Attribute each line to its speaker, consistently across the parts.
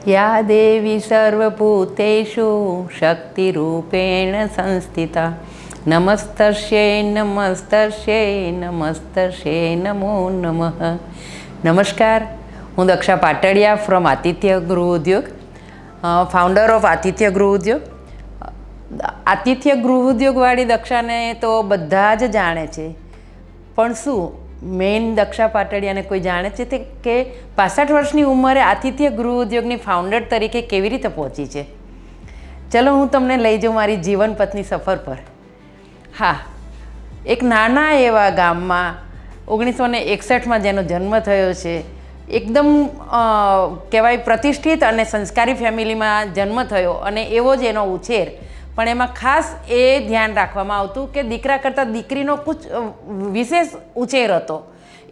Speaker 1: या देवी सर्वभूतेषु शक्तिरूपेण संस्थिता नमस्तस्यै नमस्तस्यै નમસ્તસ્यै નમો નમઃ. નમસ્કાર, હું દક્ષા પાટડિયા ફ્રોમ આતિથ્ય ગૃહ ઉદ્યોગ, ફાઉન્ડર ઓફ આતિથ્ય ગૃહ ઉદ્યોગ. આતિથ્ય ગૃહ ઉદ્યોગવાળી દક્ષાને તો બધા જ જાણે છે, પણ શું મેઇન દક્ષા પાટડિયાને કોઈ જાણે છે તે કે 65 વર્ષની ઉંમરે આતિથ્ય ગૃહ ઉદ્યોગની ફાઉન્ડર તરીકે કેવી રીતે પહોંચી છે? ચલો હું તમને લઈ જાઉં મારી જીવન પથની સફર પર. હા, એક નાના એવા ગામમાં 1961માં જેનો જન્મ થયો છે, એકદમ કહેવાય પ્રતિષ્ઠિત અને સંસ્કારી ફેમિલીમાં જન્મ થયો અને એવો જ એનો ઉછેર. પણ એમાં ખાસ એ ધ્યાન રાખવામાં આવતું કે દીકરા કરતાં દીકરીનો કુછ વિશેષ ઉછેર હતો.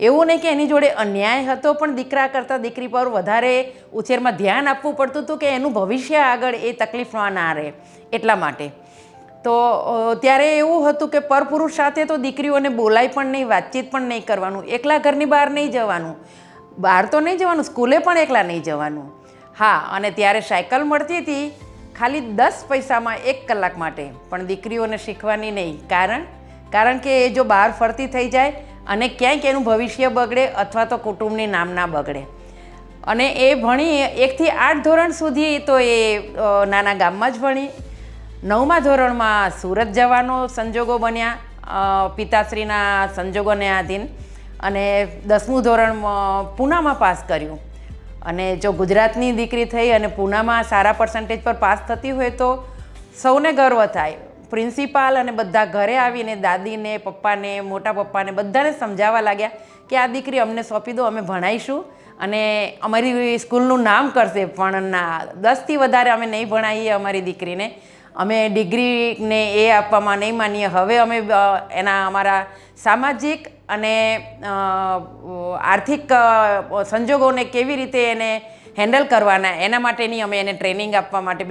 Speaker 1: એવું નહીં કે એની જોડે અન્યાય હતો, પણ દીકરા કરતાં દીકરી પર વધારે ઉછેરમાં ધ્યાન આપવું પડતું હતું કે એનું ભવિષ્ય આગળ એ તકલીફમાં ના રહે એટલા માટે. તો ત્યારે એવું હતું કે પરપુરુષ સાથે તો દીકરીઓને બોલાય પણ નહીં, વાતચીત પણ નહીં કરવાનું, એકલા ઘરની બહાર નહીં જવાનું, બહાર તો નહીં જવાનું, સ્કૂલે પણ એકલા નહીં જવાનું. હા, અને ત્યારે સાયકલ મળતી હતી ખાલી 10 પૈસામાં 1 કલાક માટે, પણ દીકરીઓને શીખવાની નહીં. કારણ કે એ જો બહાર ફરતી થઈ જાય અને ક્યાંક એનું ભવિષ્ય બગડે અથવા તો કુટુંબની નામ ના બગડે. અને એ ભણી 1 થી 8 ધોરણ સુધી તો એ નાના ગામમાં જ ભણી. 9મા ધોરણમાં સુરત જવાનો સંજોગો બન્યા પિતાશ્રીના સંજોગોને આધીન, અને 10મું ધોરણ પૂનામાં પાસ કર્યું. અને જો ગુજરાતની દીકરી થઈ અને પૂનામાં સારા પર્સન્ટેજ પર પાસ થતી હોય તો સૌને ગર્વ થાય. પ્રિન્સિપાલ અને બધા ઘરે આવીને દાદીને, પપ્પાને, મોટા પપ્પાને બધાને સમજાવવા લાગ્યા કે આ દીકરી અમને સોંપી દો, અમે ભણાવીશું અને અમારી સ્કૂલનું નામ કરશે. પણ ના, 10થી વધારે અમે નહીં ભણાવીએ અમારી દીકરીને, અમે ડિગ્રીને એ આપવામાં નહીં માનીએ. હવે અમે અમારા સામાજિક અને આર્થિક સંજોગોને કેવી રીતે એને હેન્ડલ કરવાના એના માટેની અમે એને ટ્રેનિંગ આપવા માટે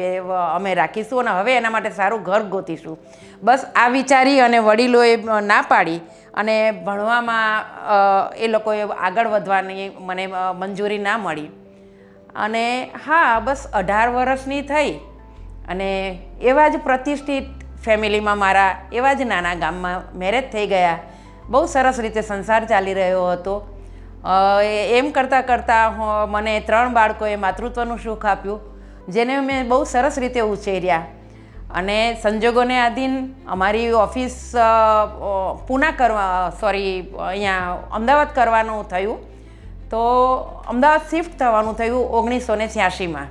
Speaker 1: અમે રાખીશું અને હવે એના માટે સારું ઘર ગોતીશું. બસ આ વિચારી અને વડીલોએ ના પાડી અને ભણવામાં એ લોકોએ આગળ વધવાની મને મંજૂરી ના મળી. અને હા, બસ 18 વર્ષની થઈ અને એવા જ પ્રતિષ્ઠિત ફેમિલીમાં મારા એવા જ નાના ગામમાં મેરેજ થઈ ગયા. બહુ સરસ રીતે સંસાર ચાલી રહ્યો હતો. એમ કરતાં કરતાં મને 3 બાળકોએ માતૃત્વનું સુખ આપ્યું, જેને મેં બહુ સરસ રીતે ઉછેર્યા. અને સંજોગોને આધીન અમારી ઓફિસ અહીંયા અમદાવાદ કરવાનું થયું. તો અમદાવાદ શિફ્ટ થવાનું થયું 1986માં.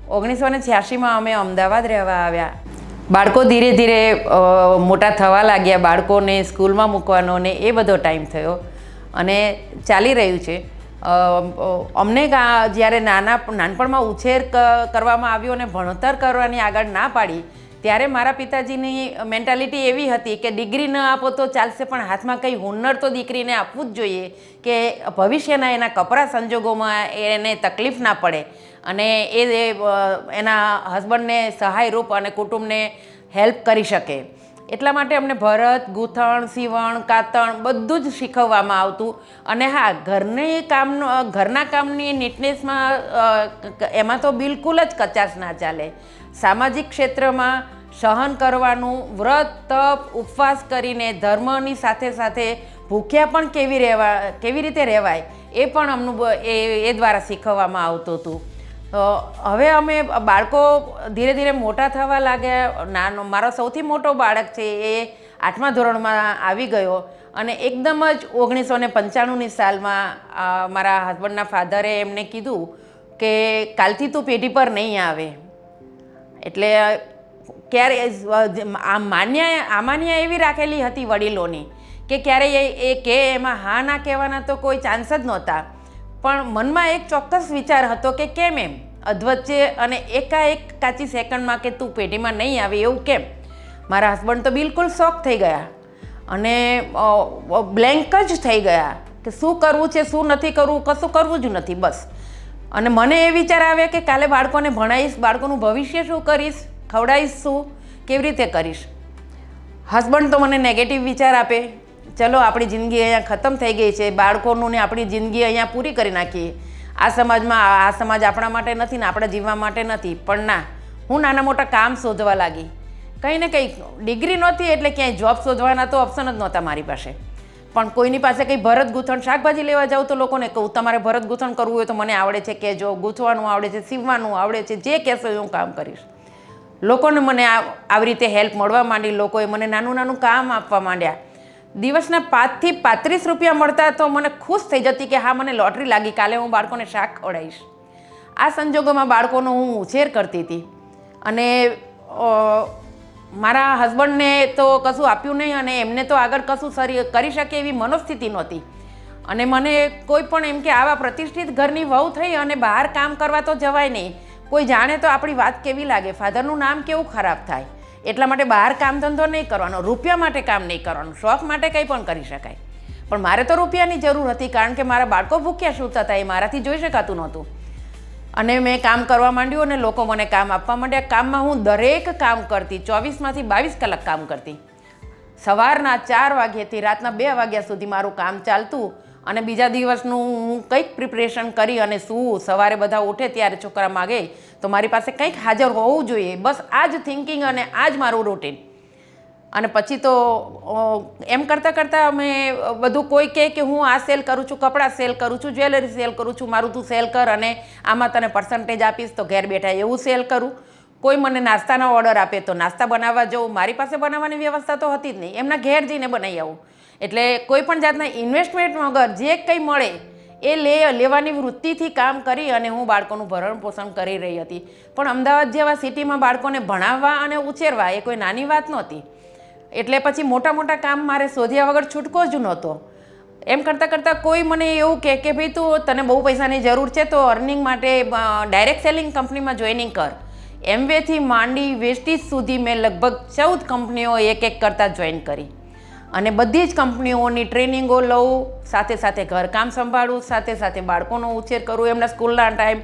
Speaker 1: 1986માં અમે અમદાવાદ રહેવા આવ્યા. બાળકો ધીરે ધીરે મોટા થવા લાગ્યા, બાળકોને સ્કૂલમાં મૂકવાનો ને એ બધો ટાઈમ થયો અને ચાલી રહ્યું છે. અમને જ્યારે નાનપણમાં ઉછેર કરવામાં આવ્યો અને ભણતર કરવાની આગળ ના પાડી, ત્યારે મારા પિતાજીની મેન્ટાલિટી એવી હતી કે ડિગ્રી ન આપો તો ચાલશે, પણ હાથમાં કંઈ હુનર તો દીકરીને આપવું જ જોઈએ કે ભવિષ્યના એના કપરા સંજોગોમાં એને તકલીફ ના પડે અને એ એના હસબન્ડને સહાયરૂપ અને કુટુંબને હેલ્પ કરી શકે. એટલા માટે અમને ભરત, ગૂંથણ, સીવણ, કાતણ બધું જ શીખવવામાં આવતું. અને હા, ઘરના કામની નીટનેસમાં એમાં તો બિલકુલ જ કચાશ ના ચાલે. સામાજિક ક્ષેત્રમાં સહન કરવાનું, વ્રત, તપ, ઉપવાસ કરીને ધર્મની સાથે સાથે ભૂખ્યા પણ કેવી રીતે રહેવાય એ પણ અમનું એ દ્વારા શીખવવામાં આવતું હતું. હવે અમે બાળકો ધીરે ધીરે મોટા થવા લાગ્યા. મારો સૌથી મોટો બાળક છે એ 8મા ધોરણમાં આવી ગયો અને એકદમ જ 1995ની સાલમાં મારા હસબન્ડના ફાધરે એમને કીધું કે કાલથી તું પેઢી પર નહીં આવે. એટલે ક્યારે આમાન્ય એવી રાખેલી હતી વડીલોની કે ક્યારેય એ કે એમાં હા ના કહેવાના તો કોઈ ચાન્સ જ નહોતા. પણ મનમાં એક ચોક્કસ વિચાર હતો કે કેમ એમ અધવચ્ચે અને એકાએક કાચી સેકન્ડમાં કે તું પેઢીમાં નહીં આવે એવું કેમ? મારા હસબન્ડ તો બિલકુલ શોક થઈ ગયા અને બ્લેન્ક જ થઈ ગયા કે શું કરવું છે, શું નથી કરવું, કશું કરવું જ નથી બસ. અને મને એ વિચાર આવે કે કાલે બાળકોને ભણાવીશ, બાળકોનું ભવિષ્ય શું કરીશ, ખવડાવીશ શું, કેવી રીતે કરીશ. હસબન્ડ તો મને નેગેટિવ વિચાર આપે, ચલો આપણી જિંદગી અહીંયા ખતમ થઈ ગઈ છે, બાળકોનું ને આપણી જિંદગી અહીંયા પૂરી કરી નાખીએ. આ સમાજ આપણા માટે નથી ને આપણા જીવવા માટે નથી. પણ ના, હું નાના મોટા કામ શોધવા લાગી. કંઈ ને કંઈ ડિગ્રી નહોતી એટલે ક્યાંય જોબ શોધવાના તો ઓપ્શન જ નહોતા મારી પાસે. પણ કોઈની પાસે કંઈ ભરત ગૂંથણ શાકભાજી લેવા જાઉં તો લોકોને કહું તમારે ભરત ગૂંથણ કરવું હોય તો મને આવડે છે કહેજો, ગૂંથવાનું આવડે છે, સીવવાનું આવડે છે, જે કહેશો એ હું કામ કરીશ. લોકોને મને આવી રીતે હેલ્પ મળવા માંડી. લોકોએ મને નાનું નાનું કામ આપવા માંડ્યા. દિવસના 5 થી 35 રૂપિયા મળતા તો મને ખુશ થઈ જતી કે હા મને લોટરી લાગી, કાલે હું બાળકોને શાક ખવડાવીશ. આ સંજોગોમાં બાળકોનો હું ઉછેર કરતી હતી. અને મારા હસબન્ડને તો કશું આપ્યું નહીં અને એમને તો આગળ કશું કરી શકે એવી મનોસ્થિતિ નહોતી. અને મને કોઈ પણ એમ કે આવા પ્રતિષ્ઠિત ઘરની વહુ થઈ અને બહાર કામ કરવા તો જવાય નહીં. કોઈ જાણે તો આપણી વાત કેવી લાગે, ફાધરનું નામ કેવું ખરાબ થાય. એટલા માટે બહાર કામ ધંધો નહીં કરવાનો, રૂપિયા માટે કામ નહીં કરવાનું, શોખ માટે કંઈ પણ કરી શકાય. પણ મારે તો રૂપિયાની જરૂર હતી કારણ કે મારા બાળકો ભૂખ્યા સૂતા હતા, એ મારાથી જોઈ શકાતું નહોતું. અને મેં કામ કરવા માંડ્યું અને લોકો મને કામ આપવા માંડ્યા. કામમાં હું દરેક કામ કરતી, 24માંથી 22 કલાક કામ કરતી. સવારના 4 વાગ્યાથી રાતના 2 વાગ્યા સુધી મારું કામ ચાલતું અને બીજા દિવસનું હું કંઈક પ્રિપરેશન કરી અને સૂવું. સવારે બધા ઉઠે ત્યારે છોકરા માગે તો મારી પાસે કંઈક હાજર હોવું જોઈએ. બસ આ જ થિંકિંગ અને આ જ મારું રૂટીન. અને પછી તો એમ કરતાં કરતાં અમે બધું કોઈ કહે કે હું આ સેલ કરું છું, કપડાં સેલ કરું છું, જ્વેલરી સેલ કરું છું, મારું તું સેલ કર અને આમાં તને પર્સન્ટેજ આપીશ તો ઘેર બેઠા એવું સેલ કરું. કોઈ મને નાસ્તાનો ઓર્ડર આપે તો નાસ્તા બનાવવા જવું. મારી પાસે બનાવવાની વ્યવસ્થા તો હતી જ નહીં, એમના ઘેર જઈને બનાવી આવું. એટલે કોઈ પણ જાતના ઇન્વેસ્ટમેન્ટ વગર જે કંઈ મળે એ લેવાની વૃત્તિથી કામ કરી અને હું બાળકોનું ભરણ પોષણ કરી રહી હતી. પણ અમદાવાદ જેવા સિટીમાં બાળકોને ભણાવવા અને ઉછેરવા એ કોઈ નાની વાત નહોતી. એટલે પછી મોટા મોટા કામ મારે શોધ્યા વગર છૂટકો જ નહોતો. એમ કરતાં કરતાં કોઈ મને એવું કહે કે ભાઈ તું તને બહુ પૈસાની જરૂર છે તો અર્નિંગ માટે ડાયરેક્ટ સેલિંગ કંપનીમાં જોઈનિંગ કર. એમવેથી માંડી વેસ્ટીજ સુધી મેં લગભગ 14 કંપનીઓ એક કરતાં જોઈન કરી. અને બધી જ કંપનીઓની ટ્રેનિંગો લઉં, સાથે સાથે ઘરકામ સંભાળું, સાથે સાથે બાળકોનો ઉછેર કરું, એમના સ્કૂલના ટાઈમ,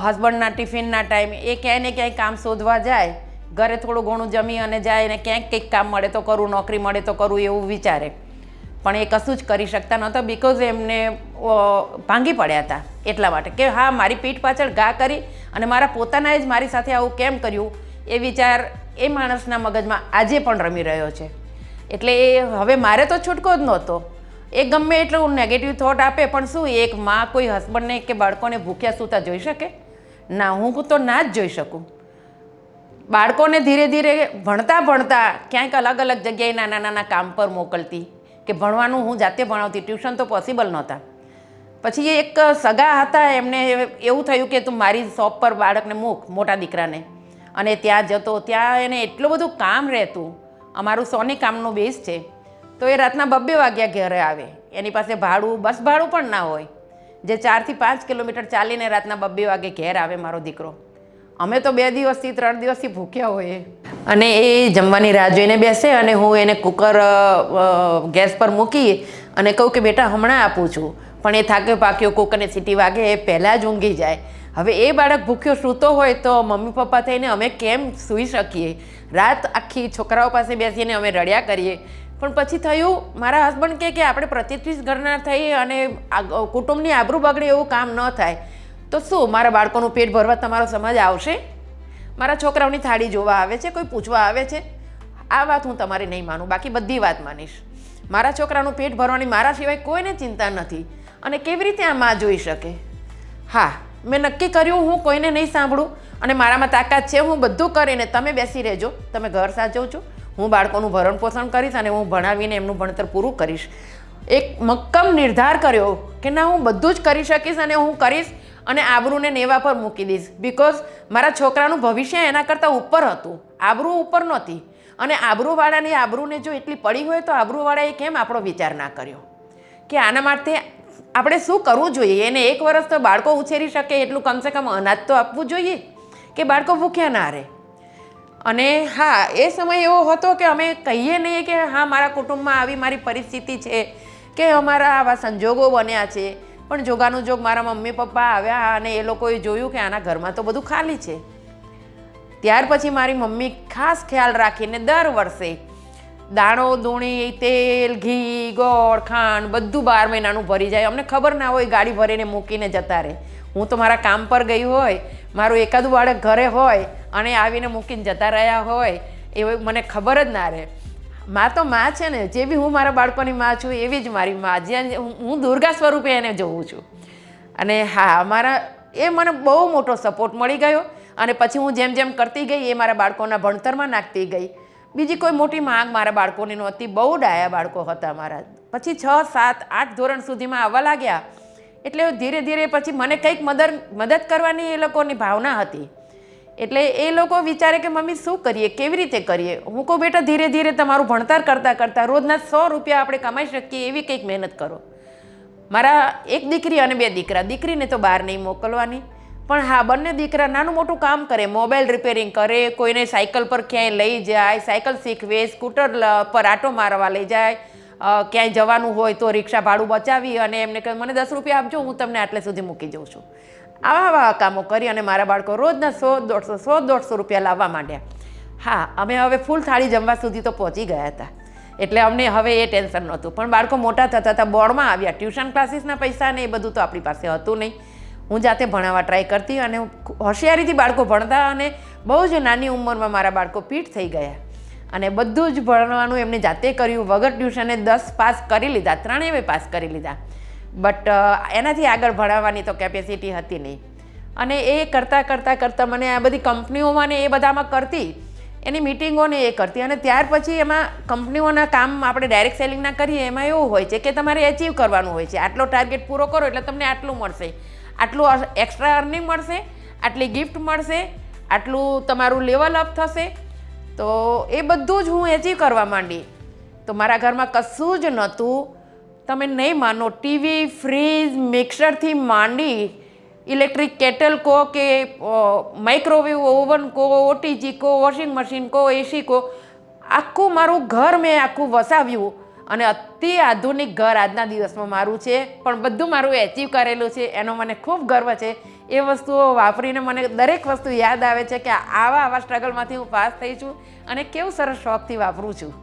Speaker 1: હસબન્ડના ટિફિનના ટાઈમ, એ ક્યાંય ને ક્યાંય કામ શોધવા જાય. ઘરે થોડું ઘણું જમી અને જાય અને ક્યાંક કંઈક કામ મળે તો કરું, નોકરી મળે તો કરું એવું વિચારે. પણ એ કશું જ કરી શકતા નહોતા બિકોઝ એમને ભાંગી પડ્યા હતા. એટલા માટે કે હા મારી પીઠ પાછળ ઘા કરી અને મારા પોતાનાએ જ મારી સાથે આવું કેમ કર્યું એ વિચાર એ માણસના મગજમાં આજે પણ રમી રહ્યો છે. એટલે એ હવે મારે તો છૂટકો જ નહોતો. એ ગમે એટલું નેગેટિવ થોટ આપે પણ શું એક માં કોઈ હસબન્ડને કે બાળકોને ભૂખ્યા સૂતા જોઈ શકે? ના, હું તો ના જ જોઈ શકું. બાળકોને ધીરે ધીરે ભણતા ક્યાંક અલગ અલગ જગ્યાએ નાના નાના કામ પર મોકલતી કે ભણવાનું હું જાતે ભણાવતી, ટ્યુશન તો પોસિબલ નહોતા. પછી એક સગા હતા, એમને એવું થયું કે તું મારી શોપ પર બાળકને મૂક, મોટા દીકરાને. અને ત્યાં જતો, ત્યાં એને એટલું બધું કામ રહેતું. અમારું સોની કામનું બેઝ છે તો એ રાતના 2 વાગ્યા ઘરે આવે. એની પાસે ભાડું, બસ ભાડું પણ ના હોય, જે 4 થી 5 કિલોમીટર ચાલીને રાતના 2 વાગે ઘેર આવે મારો દીકરો. અમે તો 2 દિવસથી 3 દિવસથી ભૂખ્યા હોઈએ. અને એ જમવાની રાહ જોઈને બેસે અને હું એને કુકર ગેસ પર મૂકી અને કહું કે બેટા હમણાં આપું છું. પણ એ થાક્યો પાક્યો કુકરને સીટી વાગે એ પહેલાં જ ઊંઘી જાય. હવે એ બાળક ભૂખ્યો સૂતો હોય તો મમ્મી પપ્પા થઈને અમે કેમ સૂઈ શકીએ? રાત આખી છોકરાઓ પાસે બેસીને અમે રડ્યા કરીએ. પણ પછી થયું, મારા હસબન્ડ કે આપણે પ્રતિષ્ઠિત ઘરના થઈ અને કુટુંબની આબરૂ બગડે એવું કામ ન થાય તો શું મારા બાળકોનું પેટ ભરવા તમારો સમાજ આવશે? મારા છોકરાઓની થાળી જોવા આવે છે, કોઈ પૂછવા આવે છે? આ વાત હું તમારી નહીં માનું, બાકી બધી વાત માનીશ. મારા છોકરાનું પેટ ભરવાની મારા સિવાય કોઈને ચિંતા નથી. અને કેવી રીતે આ માં જોઈ શકે? હા, મેં નક્કી કર્યું હું કોઈને નહીં સાંભળું અને મારામાં તાકાત છે, હું બધું કરીને તમે બેસી રહેજો, તમે ઘર સાચવજો છો, હું બાળકોનું ભરણ પોષણ કરીશ અને હું ભણાવીને એમનું ભણતર પૂરું કરીશ. એક મક્કમ નિર્ધાર કર્યો કે ના, હું બધું જ કરી શકીશ અને હું કરીશ અને આબરૂને નેવા પર મૂકી દઈશ. બિકોઝ મારા છોકરાનું ભવિષ્ય એના કરતાં ઉપર હતું, આબરૂ ઉપર નહોતી. અને આબરૂવાળાની આબરૂને જો એટલી પડી હોય તો આબરૂવાળાએ કેમ આપણો વિચાર ના કર્યો કે આના માટે આપણે શું કરવું જોઈએ? એને 1 વર્ષ તો બાળકો ઉછેરી શકે એટલું કમસે કમ અનાજ તો આપવું જોઈએ કે બાળકો ભૂખ્યા ના રહે. અને હા, એ સમય એવો હતો કે અમે કહીએ નહીં કે હા મારા કુટુંબમાં આવી મારી પરિસ્થિતિ છે કે અમારા આવા સંજોગો બન્યા છે. પણ જોગાનું જોગ મારા મમ્મી પપ્પા આવ્યા અને એ લોકોએ જોયું કે આના ઘરમાં તો બધું ખાલી છે. ત્યાર પછી મારી મમ્મી ખાસ ખ્યાલ રાખીને દર વર્ષે દાણો દૂણી તેલ ઘી ગોળ ખાંડ બધું 12 મહિનાનું ભરી જાય. અમને ખબર ના હોય, ગાડી ભરીને મૂકીને જતા રહે. હું તો મારા કામ પર ગઈ હોય, મારું એકાદું બાળક ઘરે હોય અને આવીને મૂકીને જતા રહ્યા હોય, એવું મને ખબર જ ના રહે. માં તો માં છે ને, જે બી હું મારા બાળકોની માં છું એવી જ મારી માં, જ્યાં હું દુર્ગા સ્વરૂપે એને જોઉં છું. અને હા, એ મને બહુ મોટો સપોર્ટ મળી ગયો. અને પછી હું જેમ જેમ કરતી ગઈ એ મારા બાળકોના ભણતરમાં નાખતી ગઈ. બીજી કોઈ મોટી માંગ મારા બાળકોની નહોતી. બહુ ડાયા બાળકો હતા મારા. પછી 6, 7, 8 ધોરણ સુધીમાં આવવા લાગ્યા એટલે ધીરે ધીરે પછી મને કંઈક મદદ કરવાની એ લોકોની ભાવના હતી. એટલે એ લોકો વિચારે કે મમ્મી શું કરીએ, કેવી રીતે કરીએ. હું કહું બેટા, ધીરે ધીરે તમારું ભણતર કરતાં કરતાં રોજના 100 રૂપિયા આપણે કમાઈ શકીએ એવી કંઈક મહેનત કરો. મારા એક દીકરી અને 2 દીકરા. દીકરીને તો બહાર નહીં મોકલવાની, પણ હા, બંને દીકરા નાનું મોટું કામ કરે. મોબાઈલ રિપેરિંગ કરે, કોઈને સાયકલ પર ક્યાંય લઈ જાય, સાયકલ શીખવે, સ્કૂટર પર આટો મારવા લઈ જાય, ક્યાંય જવાનું હોય તો રિક્ષા ભાડું બચાવી અને એમને કહે મને 10 રૂપિયા આપજો, હું તમને આટલે સુધી મૂકી જાઉં છું. આવા કામો કરી અને મારા બાળકો રોજના 100-150 રૂપિયા લાવવા માંડ્યા. હા, અમે હવે ફૂલ થાળી જમવા સુધી તો પહોંચી ગયા હતા. એટલે અમને હવે એ ટેન્શન નહોતું. પણ બાળકો મોટા થતા હતા, બોર્ડમાં આવ્યા, ટ્યુશન ક્લાસીસના પૈસા ને એ બધું તો આપણી પાસે હતું નહીં. હું જાતે ભણાવવા ટ્રાય કરતી અને હોશિયારીથી બાળકો ભણતા અને બહુ જ નાની ઉંમરમાં મારા બાળકો પીઠ થઈ ગયા. અને બધું જ ભણવાનું એમને જાતે કર્યું. વગર ટ્યુશને 10 પાસ કરી લીધા, 3 પાસ કરી લીધા. બટ એનાથી આગળ ભણાવવાની તો કેપેસિટી હતી નહીં. અને એ કરતાં મને આ બધી કંપનીઓમાં ને એ બધામાં કરતી, એની મિટિંગોને એ કરતી. અને ત્યાર પછી એમાં કંપનીઓના કામ આપણે ડાયરેક્ટ સેલિંગના કરીએ એમાં એવું હોય છે કે તમારે એચીવ કરવાનું હોય છે. આટલો ટાર્ગેટ પૂરો કરો એટલે તમને આટલું મળશે, આટલું એક્સ્ટ્રા અર્નિંગ મળશે, આટલી ગિફ્ટ મળશે, આટલું તમારું લેવલ અપ થશે. તો એ બધું જ હું એચીવ કરવા માંડી. તો મારા ઘરમાં કશું જ નહોતું. તમે નહીં માનો, ટીવી, ફ્રીજ, મિક્સરથી માંડી, ઇલેક્ટ્રિક કેટલ કહો કે માઇક્રોવેવ ઓવન કહો, ઓટીજી કહો, વોશિંગ મશીન કહો, એસી કહો, આખું મારું ઘર મેં આખું વસાવ્યું. અને અતિ આધુનિક ઘર આજના દિવસમાં મારું છે, પણ બધું મારું એચીવ કરેલું છે. એનો મને ખૂબ ગર્વ છે. એ વસ્તુઓ વાપરીને મને દરેક વસ્તુ યાદ આવે છે કે આવા સ્ટ્રગલમાંથી હું પાસ થઈ છું અને કેવું સરસ શોખથી વાપરું છું.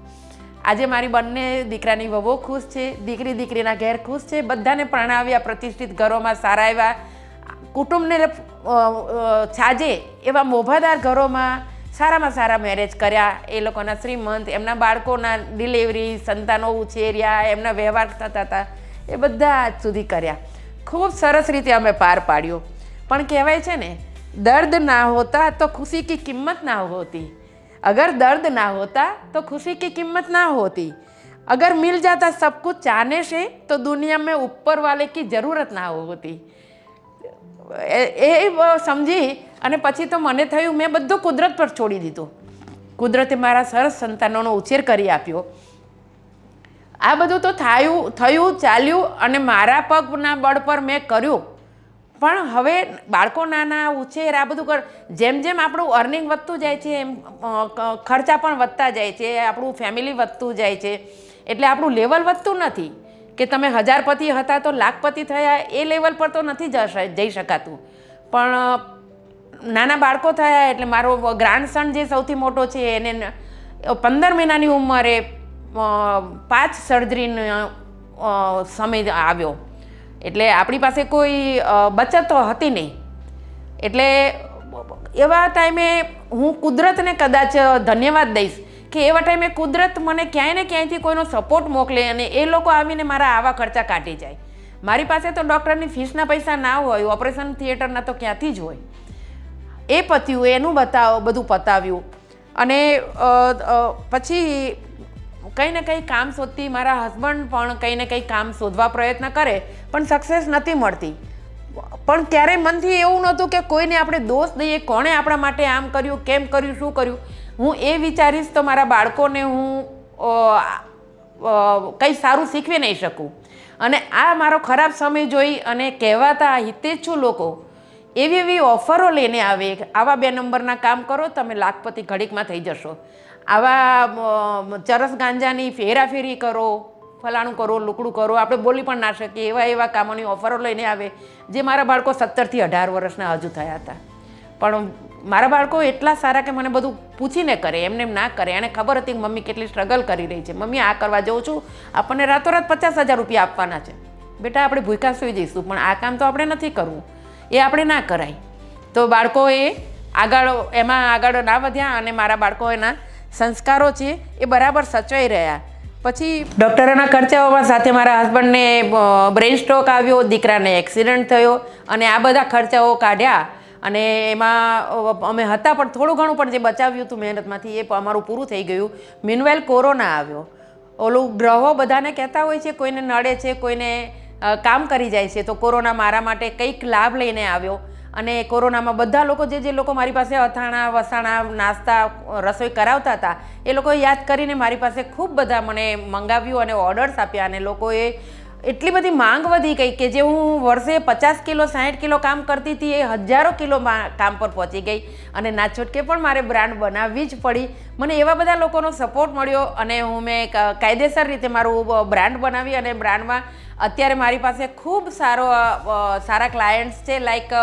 Speaker 1: આજે મારી બંને દીકરાની વહુઓ ખુશ છે, દીકરીના ઘેર ખુશ છે. બધાને પરણાવ્યા, પ્રતિષ્ઠિત ઘરોમાં સારા એવા કુટુંબને છાજે એવા મોભાદાર ઘરોમાં સારામાં સારા મેરેજ કર્યા. એ લોકોના શ્રીમંત, એમના બાળકોના ડિલિવરી, સંતાનો ઉછેર્યા, એમના વ્યવહાર થતા હતા, એ બધા આજ સુધી કર્યા. ખૂબ સરસ રીતે અમે પાર પાડ્યો. પણ કહેવાય છે ને, દર્દ ના હોતા તો ખુશી કી કિંમત ના હોતી. अगर दर्द ना होता तो खुशी की कीमत ना होती. अगर मिल जाता सब कुछ चाहने से तो दुनिया में ऊपर वाले की ज़रूरत ना होती. એ સમજી અને પછી તો મને થયું મેં બધું કુદરત પર છોડી દીધું. કુદરતે મારા સરસ સંતાનોનો ઉછેર કરી આપ્યો. આ બધું તો થયું ચાલ્યું અને મારા પગના બળ પર મેં કર્યું. પણ હવે બાળકો નાના, ઉછેર, આ બધું જેમ જેમ આપણું અર્નિંગ વધતું જાય છે એમ ખર્ચા પણ વધતા જાય છે, આપણું ફેમિલી વધતું જાય છે. એટલે આપણું લેવલ વધતું નથી કે તમે 1000પતિ હતા તો લાખપતિ થયા, એ લેવલ પર તો નથી જઈ શકાતું. પણ નાના બાળકો થયા એટલે મારો ગ્રાન્ડસન જે સૌથી મોટો છે એને 15 મહિનાની ઉંમરે 5 સર્જરીનો સમય આવ્યો. એટલે આપણી પાસે કોઈ બચત તો હતી નહીં. એટલે એવા ટાઈમે હું કુદરતને કદાચ ધન્યવાદ દઈશ કે એવા ટાઈમે કુદરત મને ક્યાંય ને ક્યાંયથી કોઈનો સપોર્ટ મોકલે અને એ લોકો આવીને મારા આવા ખર્ચા કાઢી જાય. મારી પાસે તો ડૉક્ટરની ફીસના પૈસા ના હોય, ઓપરેશન થિયેટરના તો ક્યાંથી જ હોય. એ પત્યું, એનું બધું પતાવ્યું. અને પછી કંઈ ને કંઈ કામ શોધતી, મારા હસબન્ડ પણ કંઈ ને કંઈ કામ શોધવા પ્રયત્ન કરે પણ સક્સેસ નથી મળતી. પણ ક્યારેય મનથી એવું નહોતું કે કોઈને આપણે દોષ દઈએ, કોણે આપણા માટે આમ કર્યું, કેમ કર્યું, શું કર્યું. હું એ વિચારીશ તો મારા બાળકોને હું કંઈ સારું શીખવી નહીં શકું. અને આ મારો ખરાબ સમય જોઈ અને કહેવાતા હિતેચ્છુ લોકો એવી એવી ઓફરો લઈને આવે, આવા 2 નંબરના કામ કરો તમે લાખપતિ ઘડીકમાં થઈ જશો, આવા ચરસ ગાંજાની ફેરાફેરી કરો, ફલાણું કરો, લુકડું કરો, આપણે બોલી પણ ના શકીએ એવા કામોની ઓફરો લઈને આવે જે મારા બાળકો 17 થી 18 વર્ષના હજુ થયા હતા. પણ મારા બાળકો એટલા સારા કે મને બધું પૂછીને કરે, એમને એમ ના કરે. એને ખબર હતી કે મમ્મી કેટલી સ્ટ્રગલ કરી રહી છે. મમ્મી આ કરવા જાઉં છું, આપણને રાતોરાત 50,000 રૂપિયા આપવાના છે, બેટા આપણે ભૂખ્યા સૂઈ જઈશું, પણ આ કામ તો આપણે નથી કરવું, એ આપણે ના કરાય. તો બાળકોએ એમાં આગળ ના વધ્યા અને મારા બાળકોના સંસ્કારો છે એ બરાબર સચવાઈ રહ્યા. પછી ડૉક્ટરોના ખર્ચાઓમાં સાથે મારા હસબન્ડને બ્રેઇન સ્ટ્રોક આવ્યો, દીકરાને એક્સિડન્ટ થયો અને આ બધા ખર્ચાઓ કાઢ્યા અને એમાં અમે હતા પણ થોડું ઘણું પણ જે બચાવ્યું હતું મહેનતમાંથી એ અમારું પૂરું થઈ ગયું. મીનવેલ કોરોના આવ્યો. ઓલું ગ્રહો બધાને કહેતા હોય છે, કોઈને નડે છે, કોઈને કામ કરી જાય છે, તો કોરોના મારા માટે કંઈક લાભ લઈને આવ્યો. અને કોરોનામાં બધા લોકો જે લોકો મારી પાસે અથાણા વસાણા નાસ્તા રસોઈ કરાવતા હતા એ લોકો યાદ કરીને મારી પાસે ખૂબ બધા મને મંગાવ્યું અને ઓર્ડર્સ આપ્યા. અને લોકોએ એટલી બધી માંગ વધી ગઈ કે જે હું વર્ષે 50 કિલો 60 કિલો કામ કરતી હતી એ હજારો કિલો કામ પર પહોંચી ગઈ. અને ના છૂટકે પણ મારે બ્રાન્ડ બનાવવી જ પડી. મને એવા બધા લોકોનો સપોર્ટ મળ્યો અને મેં કાયદેસર રીતે મારું બ્રાન્ડ બનાવી અને બ્રાન્ડમાં અત્યારે મારી પાસે ખૂબ સારા ક્લાયન્ટ્સ છે. લાઈક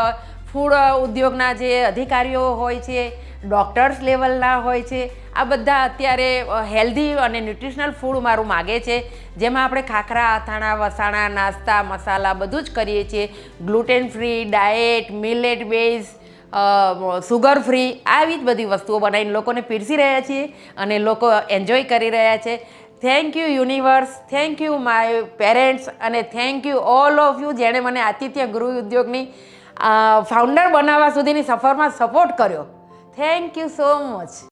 Speaker 1: ફૂડ ઉદ્યોગના જે અધિકારીઓ હોય છે, ડૉક્ટર્સ લેવલના હોય છે, આ બધા અત્યારે હેલ્ધી અને ન્યુટ્રિશનલ ફૂડ મારું માગે છે, જેમાં આપણે ખાખરા અથાણા વસાણા નાસ્તા મસાલા બધું જ કરીએ છીએ. Gluten free diet, millet base, sugar free, આવી જ બધી વસ્તુઓ બનાવીને લોકોને પીરસી રહ્યા છીએ અને લોકો એન્જોય કરી રહ્યા છે. Thank you universe, thank you my parents અને thank you all of you જેણે મને આતિથ્ય ગૃહ ઉદ્યોગની ફાઉન્ડર બનાવવા સુધીની સફરમાં સપોર્ટ કર્યો. Thank you so much.